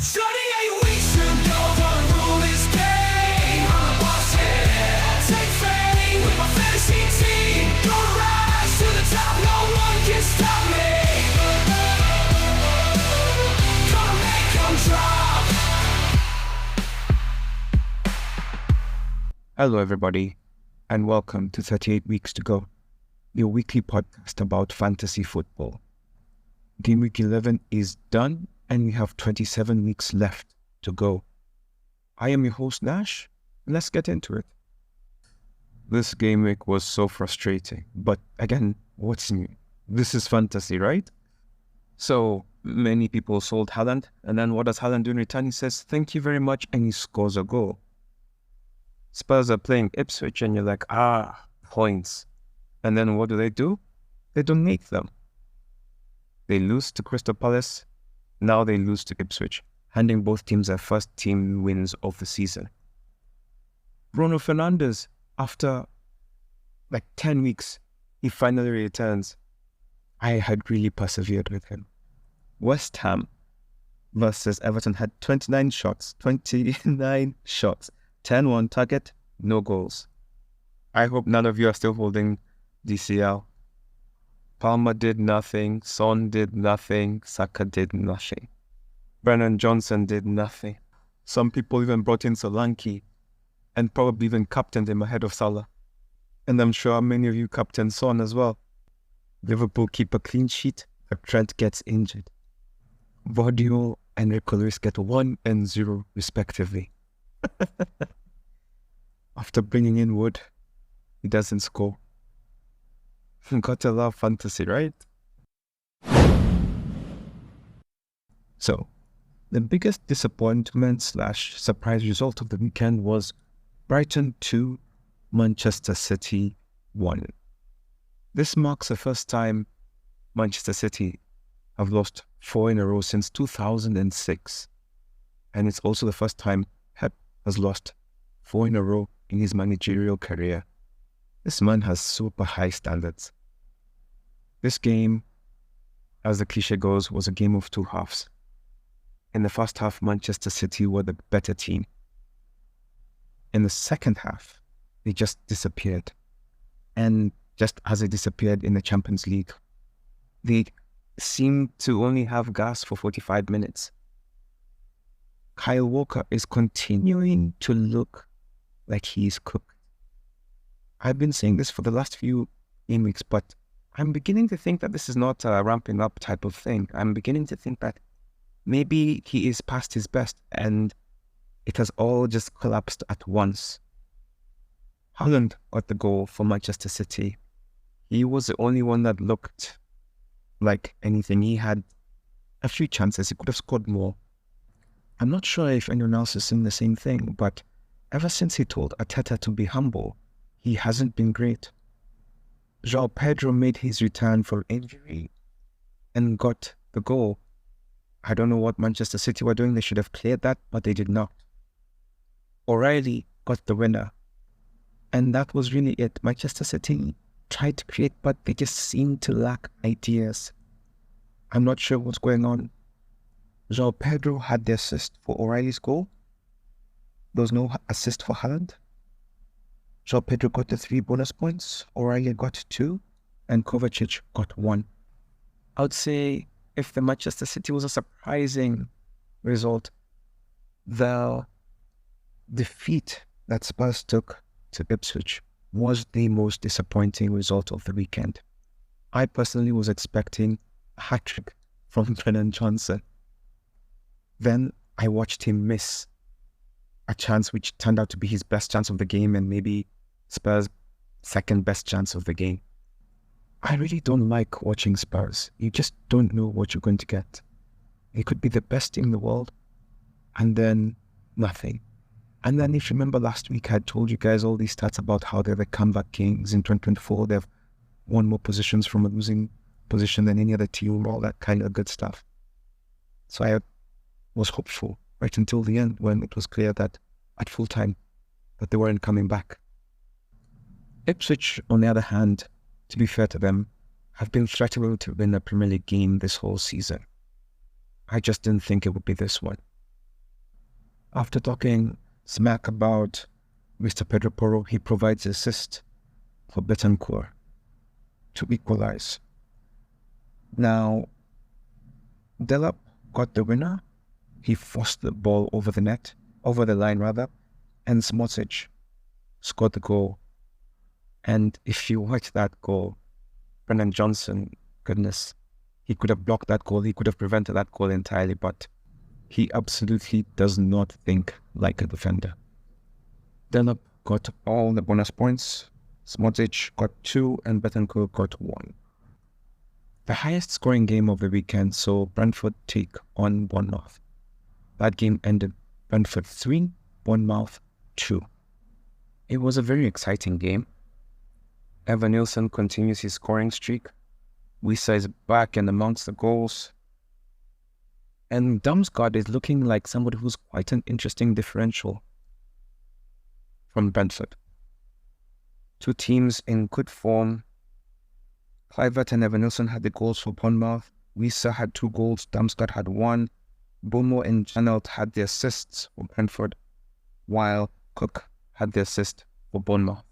38 weeks ago, gonna rule this game. I'm a boss, yeah. I'll take fame with my fantasy team. Gonna rise to the top, no one can stop me. Gonna make 'em drop. Hello, everybody, and welcome to 38 Weeks to Go, your weekly podcast about fantasy football. Gameweek 11 is done, and we have 27 weeks left to go. I am your host, Nash, and let's get into it. This game week was so frustrating, but again, what's new? This is fantasy, right? So many people sold Haaland, and then what does Haaland do in return? He says, thank you very much, and he scores a goal. Spurs are playing Ipswich, and you're like, points. And then what do? They donate them. They lose to Crystal Palace. Now they lose to Ipswich, handing both teams their first team wins of the season. Bruno Fernandes, after like 10 weeks, he finally returns. I had really persevered with him. West Ham versus Everton had 29 shots, 10-1 target, no goals. I hope none of you are still holding DCL. Palmer did nothing, Son did nothing, Saka did nothing. Brennan Johnson did nothing. Some people even brought in Solanke and probably even captained him ahead of Salah. And I'm sure many of you captained Son as well. Liverpool keep a clean sheet, but Trent gets injured. Vardio and Rico Lewis get 1 and 0 respectively. After bringing in Wood, he doesn't score. Gotta love fantasy, right? So, the biggest disappointment / surprise result of the weekend was Brighton 2, Manchester City 1. This marks the first time Manchester City have lost 4 in a row since 2006. And it's also the first time Pep has lost 4 in a row in his managerial career. This man has super high standards. This game, as the cliche goes, was a game of two halves. In the first half, Manchester City were the better team. In the second half, they just disappeared. And just as they disappeared in the Champions League, they seemed to only have gas for 45 minutes. Kyle Walker is continuing to look like he's cooked. I've been saying this for the last few game weeks, but I'm beginning to think that this is not a ramping up type of thing. I'm beginning to think that maybe he is past his best and it has all just collapsed at once. Haaland got the goal for Manchester City. He was the only one that looked like anything. He had a few chances. He could have scored more. I'm not sure if anyone else is saying the same thing, but ever since he told Arteta to be humble, he hasn't been great. João Pedro made his return from injury and got the goal. I don't know what Manchester City were doing. They should have cleared that, but they did not. O'Reilly got the winner. And that was really it. Manchester City tried to create, but they just seemed to lack ideas. I'm not sure what's going on. João Pedro had the assist for O'Reilly's goal. There was no assist for Haaland. João Pedro got the 3 bonus points, O'Reilly got 2, and Kovacic got 1. I would say if the Manchester City was a surprising result, the defeat that Spurs took to Ipswich was the most disappointing result of the weekend. I personally was expecting a hat-trick from Brennan Johnson. Then I watched him miss a chance which turned out to be his best chance of the game and maybe Spurs' second best chance of the game. I really don't like watching Spurs. You just don't know what you're going to get. It could be the best team in the world and then nothing. And then if you remember last week, I told you guys all these stats about how they're the comeback kings. In 2024, they've won more positions from a losing position than any other team, all that kind of good stuff. So I was hopeful right until the end when it was clear that at full time that they weren't coming back. Ipswich, on the other hand, to be fair to them, have been threatening to win a Premier League game this whole season. I just didn't think it would be this one. After talking smack about Mr. Pedro Porro, he provides assist for Betancourt to equalize. Now, Delap got the winner. He forced the ball over the line rather, and Smotic scored the goal. And if you watch that goal, Brennan Johnson, goodness, he could have blocked that goal. He could have prevented that goal entirely, but he absolutely does not think like a defender. Delap got all the bonus points. Smotic got 2 and Betancourt got 1. The highest scoring game of the weekend saw Brentford take on Bournemouth. That game ended Brentford 3, Bournemouth 2. It was a very exciting game. Evanilson continues his scoring streak. Wissa is back and amongst the goals. And Damsgaard is looking like somebody who's quite an interesting differential from Brentford. Two teams in good form. Kluivert and Evanilson had the goals for Bournemouth. Wissa had 2 goals. Damsgaard had 1. Bomo and Janelt had the assists for Brentford, while Cook had the assist for Bournemouth.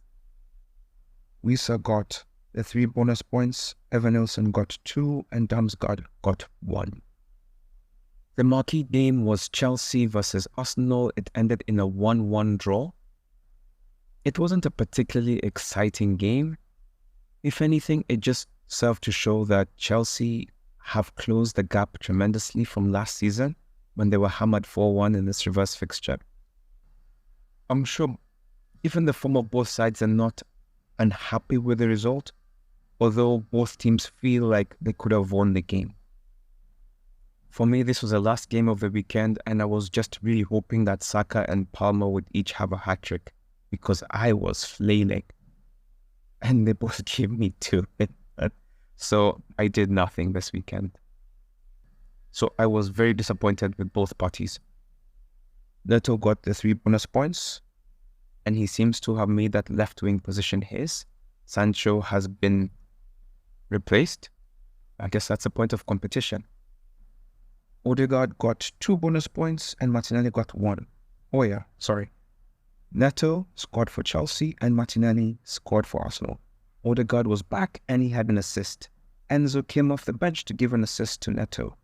Wissa got the 3 bonus points. Evanilson got 2 and Damsgaard got 1. The marquee game was Chelsea versus Arsenal. It ended in a 1-1 draw. It wasn't a particularly exciting game. If anything, it just served to show that Chelsea have closed the gap tremendously from last season when they were hammered 4-1 in this reverse fixture. I'm sure even the form of both sides are not unhappy with the result, although both teams feel like they could have won the game. For me, this was the last game of the weekend, and I was just really hoping that Saka and Palmer would each have a hat-trick, because I was flailing. And they both gave me 2. So I did nothing this weekend. So I was very disappointed with both parties. Neto got the 3 bonus points, and he seems to have made that left-wing position his. Sancho has been replaced. I guess that's a point of competition. Odegaard got 2 bonus points, and Martinelli got 1. Neto scored for Chelsea, and Martinelli scored for Arsenal. Odegaard was back, and he had an assist. Enzo came off the bench to give an assist to Neto.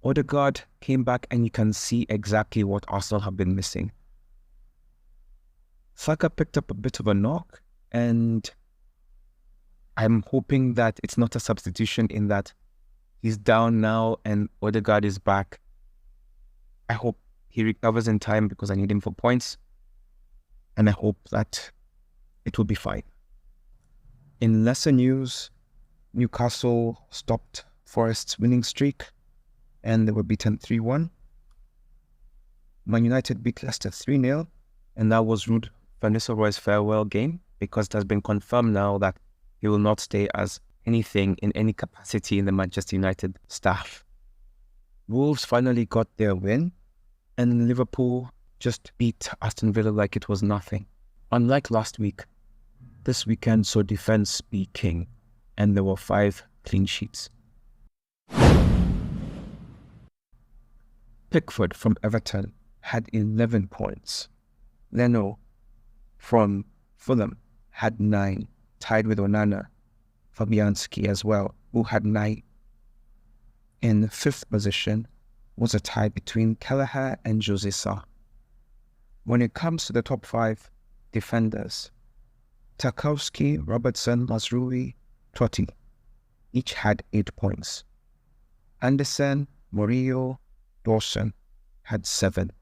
Odegaard came back, and you can see exactly what Arsenal have been missing. Saka picked up a bit of a knock, and I'm hoping that it's not a substitution in that he's down now and Odegaard is back. I hope he recovers in time because I need him for points, and I hope that it will be fine. In lesser news, Newcastle stopped Forest's winning streak and they were beaten 3-1. Man United beat Leicester 3-0, and that was Ruud van Nistelrooy's farewell game because it has been confirmed now that he will not stay as anything in any capacity in the Manchester United staff. Wolves finally got their win, and Liverpool just beat Aston Villa like it was nothing. Unlike last week, this weekend saw defense be king, and there were 5 clean sheets. Pickford from Everton had 11 points. Leno from Fulham had 9, tied with Onana. Fabianski as well, who had 9. In the 5th position was a tie between Kelleher and Jose Sa. When it comes to the top 5 defenders, Tarkowski, Robertson, Mazraoui, Totti each had 8 points. Anderson, Murillo, Dawson had 7.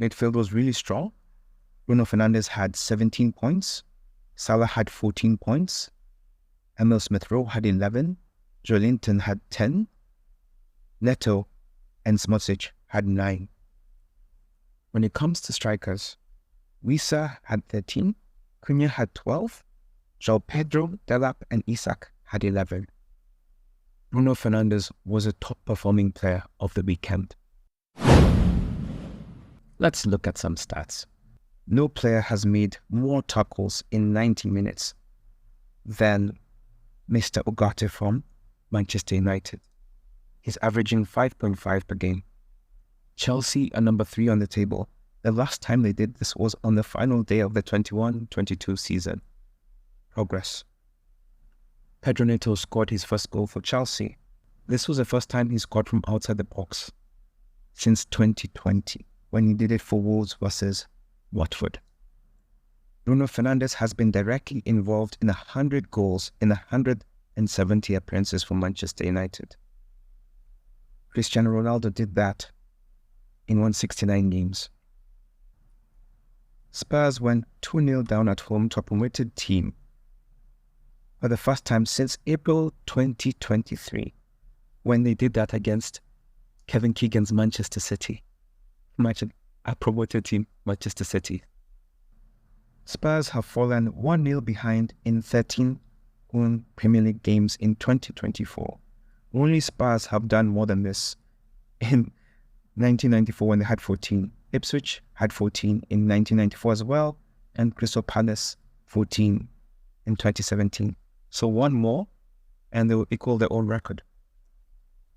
Midfield was really strong. Bruno Fernandes had 17 points. Salah had 14 points. Emil Smith-Rowe had 11. Joelinton had 10. Neto and Smotic had 9. When it comes to strikers, Wissa had 13. Cunha had 12. João Pedro, Delap and Isak had 11. Bruno Fernandes was a top-performing player of the weekend. Let's look at some stats. No player has made more tackles in 90 minutes than Mr. Ugarte from Manchester United. He's averaging 5.5 per game. Chelsea are number 3 on the table. The last time they did this was on the final day of the 21-22 season. Progress. Pedro Neto scored his first goal for Chelsea. This was the first time he scored from outside the box since 2020, when he did it for Wolves versus Watford. Bruno Fernandes has been directly involved in 100 goals in 170 appearances for Manchester United. Cristiano Ronaldo did that in 169 games. Spurs went 2-0 down at home to a promoted team for the first time since April 2023, when they did that against Kevin Keegan's Manchester City. Imagine, a promoted team, Manchester City. Spurs have fallen 1-0 behind in 13 home Premier League games in 2024. Only Spurs have done more than this. In 1994 when they had 14. Ipswich had 14 in 1994 as well, and Crystal Palace 14 in 2017. So one more, and they will equal their own record.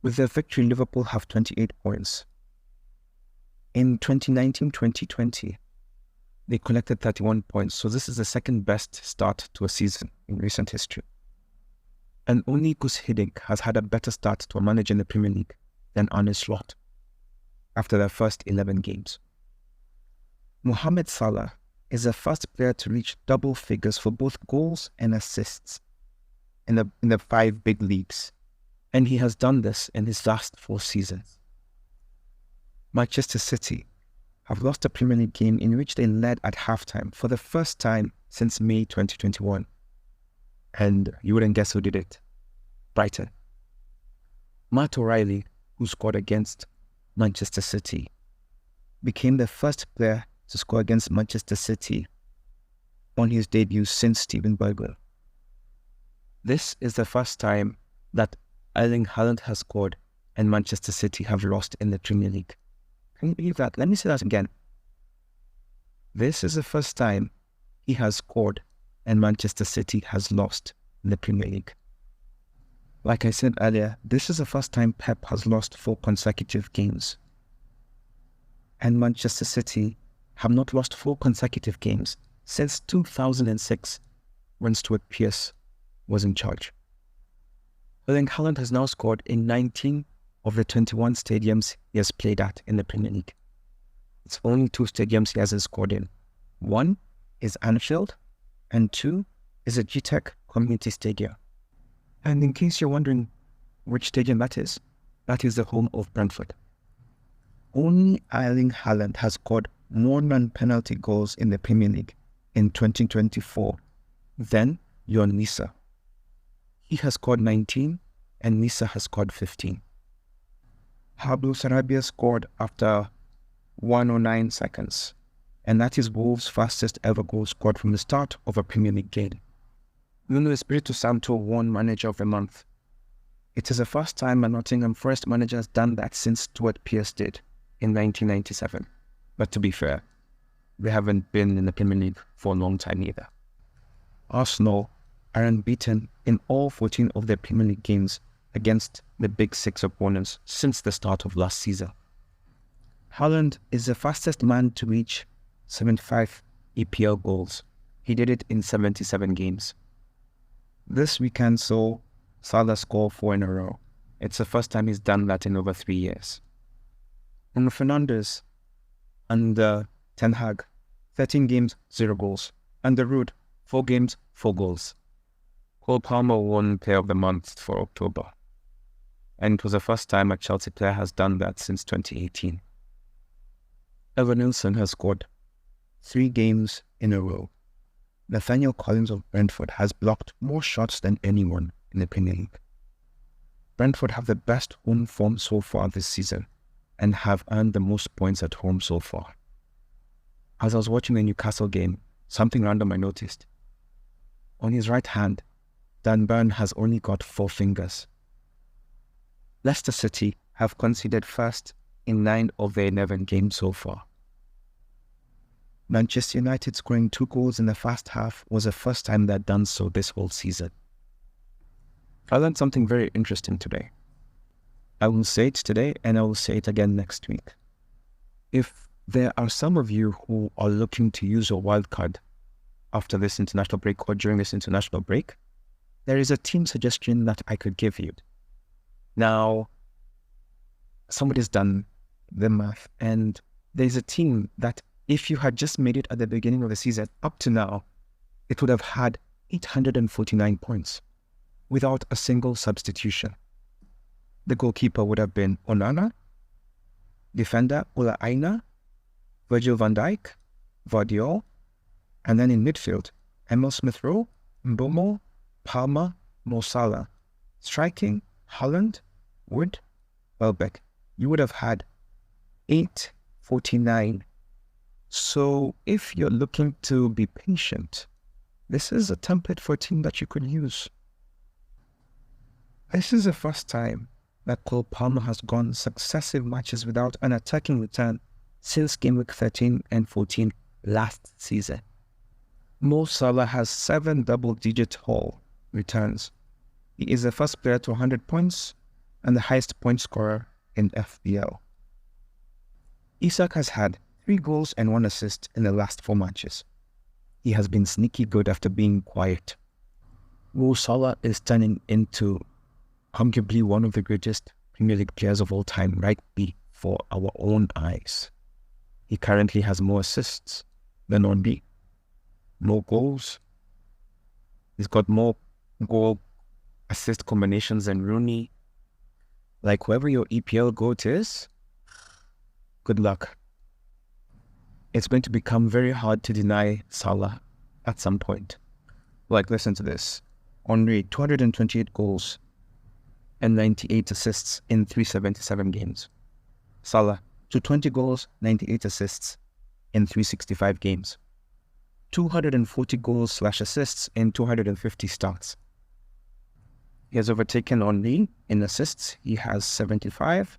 With their victory, Liverpool have 28 points. In 2019-2020, they collected 31 points, so this is the second best start to a season in recent history. And only Gus Hiddink has had a better start to a manager in the Premier League than Arne Slot after their first 11 games. Mohamed Salah is the first player to reach double figures for both goals and assists in the 5 big leagues, and he has done this in his last 4 seasons. Manchester City have lost a Premier League game in which they led at halftime for the first time since May 2021. And you wouldn't guess who did it. Brighton. Matt O'Reilly, who scored against Manchester City, became the first player to score against Manchester City on his debut since Steven Bergwijn. This is the first time that Erling Haaland has scored and Manchester City have lost in the Premier League. Can you believe that? Let me say that again. This is the first time he has scored and Manchester City has lost in the Premier League. Like I said earlier, this is the first time Pep has lost 4 consecutive games. And Manchester City have not lost 4 consecutive games since 2006, when Stuart Pearce was in charge. Erling Haaland has now scored in 19 of the 21 stadiums he has played at in the Premier League. It's only 2 stadiums he hasn't scored in. 1 is Anfield, and 2 is a GTEC Community Stadium. And in case you're wondering which stadium that is the home of Brentford. Only Erling Haaland has scored more non-penalty goals in the Premier League in 2024 than Jon Nisa. He has scored 19 and Nisa has scored 15. Pablo Sarabia scored after 109 seconds, and that is Wolves' fastest ever goal scored from the start of a Premier League game. Nuno Espirito Santo won Manager of the Month. It is the first time a Nottingham Forest manager has done that since Stuart Pearce did in 1997. But to be fair, they haven't been in the Premier League for a long time either. Arsenal are unbeaten in all 14 of their Premier League games against the Big 6 opponents since the start of last season. Haaland is the fastest man to reach 75 EPL goals. He did it in 77 games. This weekend saw Salah score 4 in a row. It's the first time he's done that in over 3 years. And Fernandes under Ten Hag, 13 games, 0 goals. Under Ruud, 4 games, 4 goals. Cole Palmer won Player of the Month for October. And it was the first time a Chelsea player has done that since 2018. Evanilson has scored 3 games in a row. Nathaniel Collins of Brentford has blocked more shots than anyone in the Premier League. Brentford have the best home form so far this season and have earned the most points at home so far. As I was watching the Newcastle game, something random I noticed. On his right hand, Dan Burn has only got 4 fingers. Leicester City have conceded first in 9 of their 11 games so far. Manchester United scoring 2 goals in the first half was the first time they'd done so this whole season. I learned something very interesting today. I will say it today and I will say it again next week. if there are some of you who are looking to use your wildcard after this international break or during this international break, there is a team suggestion that I could give you. Now, somebody's done the math, and there's a team that if you had just made it at the beginning of the season, up to now, it would have had 849 points without a single substitution. The goalkeeper would have been Onana, defender Ola Aina, Virgil van Dijk, Vardiol, and then in midfield, Emil Smith-Rowe, Mbomo, Palmer, Mo Salah. Striking, Haaland, Wood, Welbeck. You would have had 849. So if you're looking to be patient, this is a template for a team that you could use. This is the first time that Cole Palmer has gone successive matches without an attacking return since Gameweek 13 and 14 last season. Mo Salah has 7 double-digit haul returns. He is the first player to 100 points and the highest point scorer in FPL. Isak has had 3 goals and 1 assist in the last 4 matches. He has been sneaky good after being quiet. Mo Salah is turning into arguably one of the greatest Premier League players of all time right before our own eyes. He currently has more assists than Ondy, more goals. He's got more goal-assist combinations than Rooney. Like, whoever your EPL GOAT is, good luck. It's going to become very hard to deny Salah at some point. Like, listen to this. Henry, 228 goals and 98 assists in 377 games. Salah, 220 goals, 98 assists in 365 games. 240 goals/assists in 250 starts. He has overtaken Henry in assists. He has 75.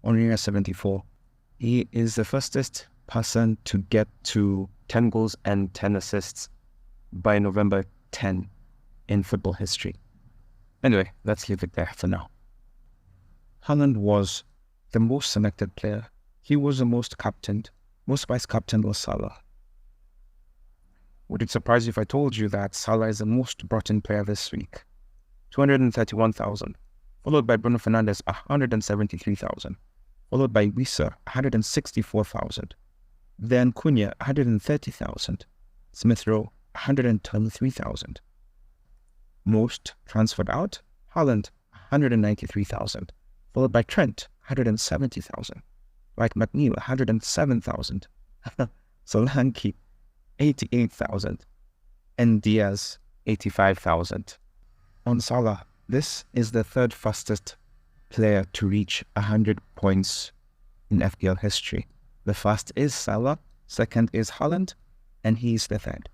Henry has 74. He is the fastest person to get to 10 goals and 10 assists by November 10 in football history. Anyway, let's leave it there for now. Haaland was the most selected player. He was the most captained. Most vice captain was Salah. Would it surprise you if I told you that Salah is the most brought in player this week? 231,000. Followed by Bruno Fernandes, 173,000. Followed by Wissa, 164,000. Then Cunha, 130,000. Smith-Rowe, 123,000. Most transferred out, Haaland, 193,000. Followed by Trent, 170,000. Right McNeil, 107,000. Solanke, 88,000. And Diaz, 85,000. On Salah, this is the 3rd fastest player to reach 100 points in FPL history. The first is Salah, second is Haaland, and he is the 3rd.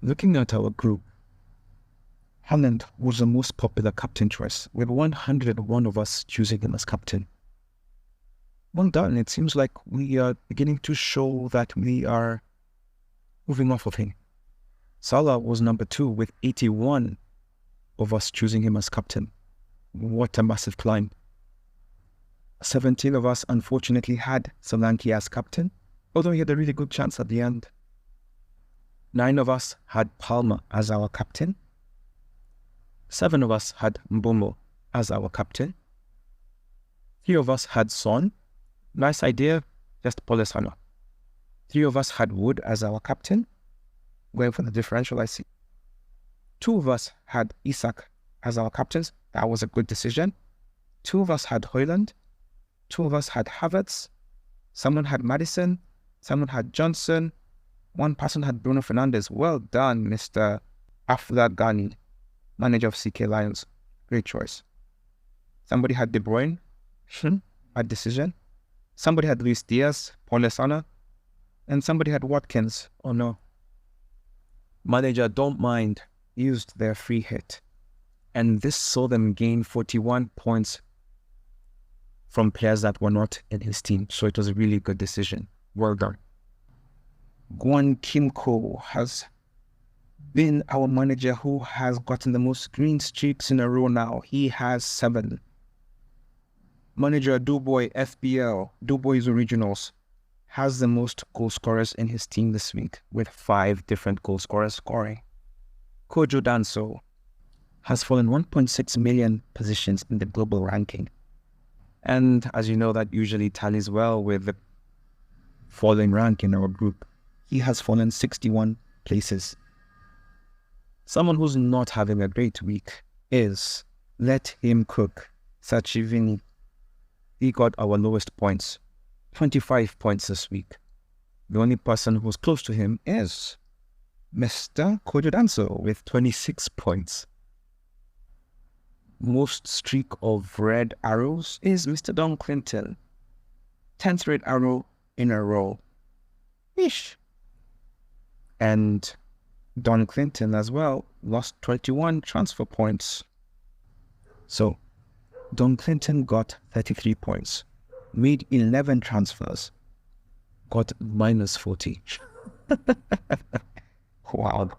Looking at our group, Haaland was the most popular captain choice, with 101 of us choosing him as captain. Well done. It seems like we are beginning to show that we are moving off of him. Salah was number 2 with 81 of us choosing him as captain. What a massive climb. 17 of us unfortunately had Solanke as captain, although he had a really good chance at the end. 9 of us had Palmer as our captain. 7 of us had Mbomo as our captain. 3 of us had Son. Nice idea, just Polesano. 3 of us had Wood as our captain. Going for the differential, I see. 2 of us had Isak as our captains. That was a good decision. 2 of us had Højlund. 2 of us had Havertz. Someone had Maddison. Someone had Johnson. 1 person had Bruno Fernandes. Well done, Mr. Afla Ghani, manager of CK Lions. Great choice. Somebody had De Bruyne. Bad decision. Somebody had Luis Diaz, Polesana. And somebody had Watkins. Oh no. Manager, don't mind, used their free hit. And this saw them gain 41 points from players that were not in his team. So it was a really good decision. Well done. Guan Kimko has been our manager who has gotten the most green streaks in a row now. He has 7. Manager Dubois FPL, Dubois Originals, has the most goal scorers in his team this week, with 5 different goal scorers scoring. Kojo Danso has fallen 1.6 million positions in the global ranking. And as you know, that usually tallies well with the falling rank in our group. He has fallen 61 places. Someone who's not having a great week is Let Him Cook, Sachivini. He got our lowest points, 25 points this week. The only person who's close to him is Mr. Kojo Danso with 26 points. Most streak of red arrows is Mr. Don Clinton. 10th red arrow in a row. Ish. And Don Clinton as well lost 21 transfer points. So, Don Clinton got 33 points, made 11 transfers, got minus 40. Wow.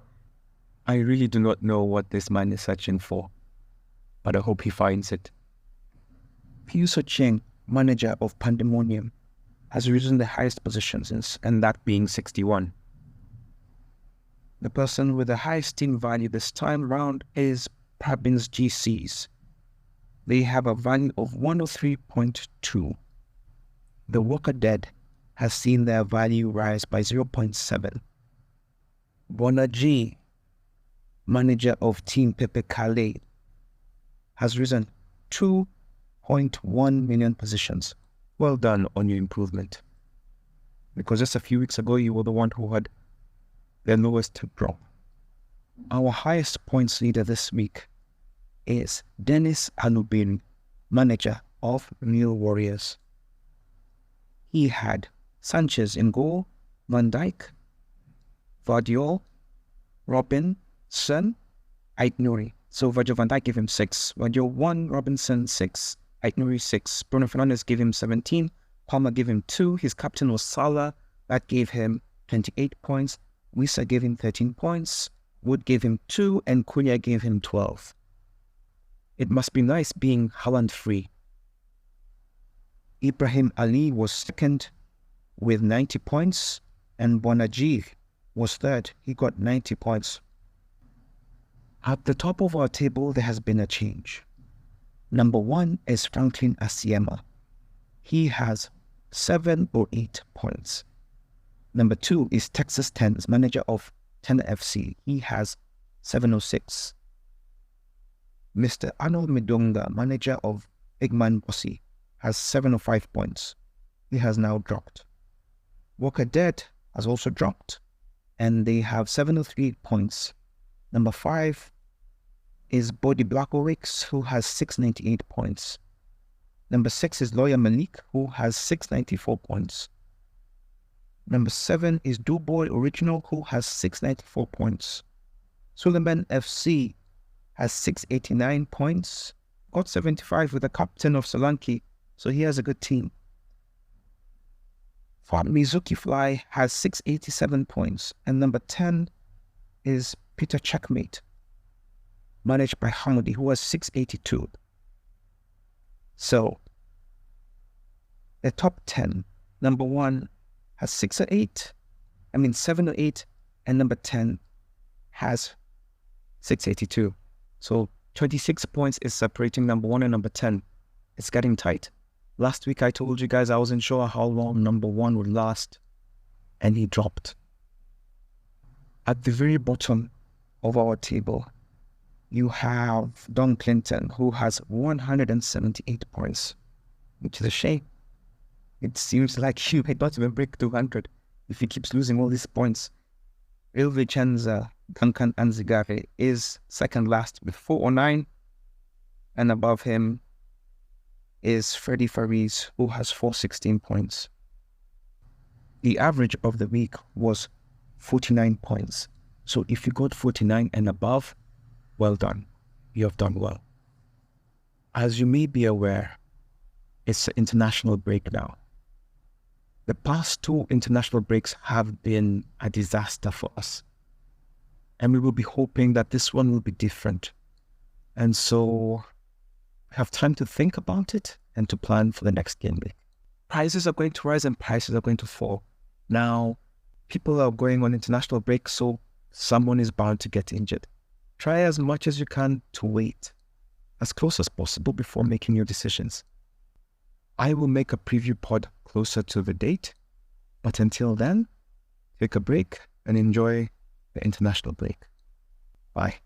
I really do not know what this man is searching for, but I hope he finds it. Piuso Cheng, manager of Pandemonium, has risen the highest positions, and that being 61. The person with the highest team value this time round is Prabin's GCs. They have a value of 103.2. The Walker Dead has seen their value rise by 0.7. Bona G, manager of Team Pepe Calais, has risen 2.1 million positions. Well done on your improvement. Because just a few weeks ago, you were the one who had the lowest drop. Our highest points leader this week is Dennis Alubin, manager of Real Warriors. He had Sanchez in goal, Van Dijk, Vardiol, Robinson, Aitnouri. So Virgil van Dijk gave him 6, Vardiol 1, Robinson 6, Aitnouri 6. Bruno Fernandes gave him 17, Palmer gave him 2, his captain was Salah, that gave him 28 points, Wissa gave him 13 points, Wood gave him 2, and Cunha gave him 12. It must be nice being Haaland free. Ibrahim Ali was second with 90 points, and Bonajir was third. He got 90 points. At the top of our table, there has been a change. Number 1 is Franklin Asiema. He has 708 points. Number 2 is Texas Tens, manager of Tenor FC. He has 706. Mr. Arnold Medunga, manager of Bigman Bossi, has 705 points. He has now dropped. Walker Dead has also dropped, and they have 703 points. Number 5 is Body Blackovix, who has 698 points. Number 6 is Lawyer Malik, who has 694 points. Number 7 is Dubois Original, who has 694 points. Suleiman FC has 689 points, got 75 with the captain of Solanke, so he has a good team. Mizuki Fly has 687 points, and number 10 is Peter Checkmate, managed by Hamudi, who has 682. So, the top 10, number 1 has 708, and number 10 has 682. So 26 points is separating number 1 and number 10. It's getting tight. Last week I told you guys I wasn't sure how long number 1 would last, and he dropped. At the very bottom of our table, you have Don Clinton, who has 178 points, which is a shame. It seems like he might not even break 200 if he keeps losing all these points. Il Vicenza, Duncan Anzigare is second last with 409, and above him is Freddie Fariz, who has 416 points. The average of the week was 49 points. So if you got 49 and above, well done. You have done well. As you may be aware, it's an international break now. The past 2 international breaks have been a disaster for us. And we will be hoping that this one will be different. And so have time to think about it and to plan for the next game week. Prices are going to rise and prices are going to fall. Now, people are going on international break, so someone is bound to get injured. Try as much as you can to wait as close as possible before making your decisions. I will make a preview pod closer to the date, but until then, take a break and enjoy the international break. Bye.